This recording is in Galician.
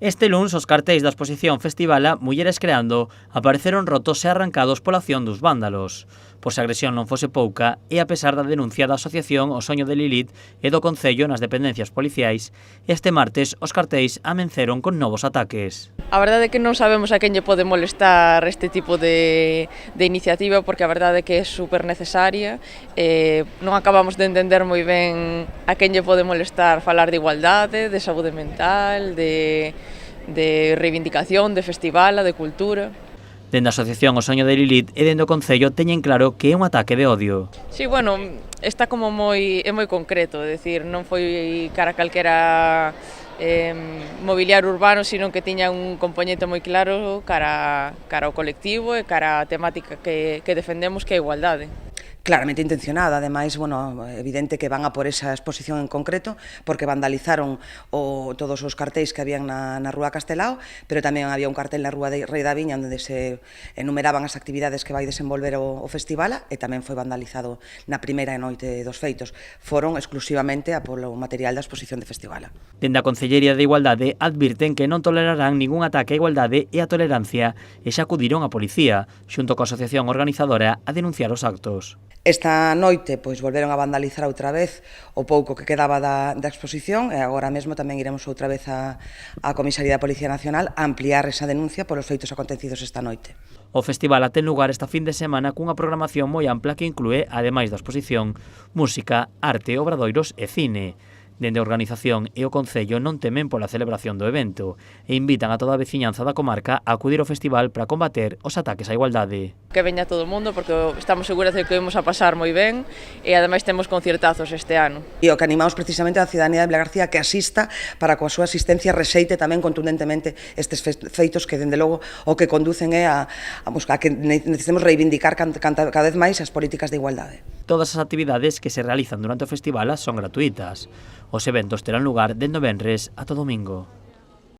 Este luns, os cartéis da exposición Festivala Mulleres Creando apareceron rotos e arrancados pola acción dos vándalos. Por se a agresión non fose pouca, e a pesar da denuncia da asociación O Soño de Lilith e do Concello nas dependencias policiais, este martes os cartéis amenceron con novos ataques. A verdade é que non sabemos a quen lle pode molestar este tipo de iniciativa, porque a verdade é que é super necesaria. Non acabamos de entender moi ben a quen lle pode molestar falar de igualdade, de saúde mental, de reivindicación, de festivala, de cultura. Dende a asociación O Soño de Lilith e dende o Concello teñen claro que é un ataque de odio. Sí, bueno, está como moi concreto, é dicir, non foi cara a calquera mobiliario urbano, sino que tiña un compoñente moi claro cara ao colectivo e cara á temática que defendemos, que é a igualdade. Claramente intencionada, ademais, bueno, evidente que van a por esa exposición en concreto, porque vandalizaron todos os cartéis que habían na Rúa Castelao, pero tamén había un cartel na Rúa de Rei da Viña onde se enumeraban as actividades que vai desenvolver o Festivala, e tamén foi vandalizado na primeira noite dos feitos. Foron exclusivamente a polo material da exposición de Festivala. Dende a Concellería de Igualdade advirten que non tolerarán ningún ataque á igualdade e á tolerancia e xa acudiron a policía, xunto coa asociación organizadora, a denunciar os actos. Esta noite pois volveron a vandalizar outra vez o pouco que quedaba da exposición, e agora mesmo tamén iremos outra vez á Comisaría da Policía Nacional a ampliar esa denuncia polos feitos acontecidos esta noite. O festival ten lugar esta fin de semana cunha programación moi ampla que inclúe, ademais da exposición, música, arte, obradoiros e cine. Dende a organización e o Concello non temen pola celebración do evento e invitan a toda a veciñanza da comarca a acudir ao festival para combater os ataques á igualdade. Que veña todo o mundo, porque estamos seguras de que vamos a pasar moi ben e ademais temos concertazos este ano. E o que animamos precisamente a cidadanía de Vilagarcía que asista para coa súa asistencia rexeite tamén contundentemente estes feitos que, dende logo, o que conducen é a que necesitemos reivindicar cada vez máis as políticas de igualdade. Todas as actividades que se realizan durante o festival son gratuitas. Os eventos terán lugar dende o venres ata o domingo.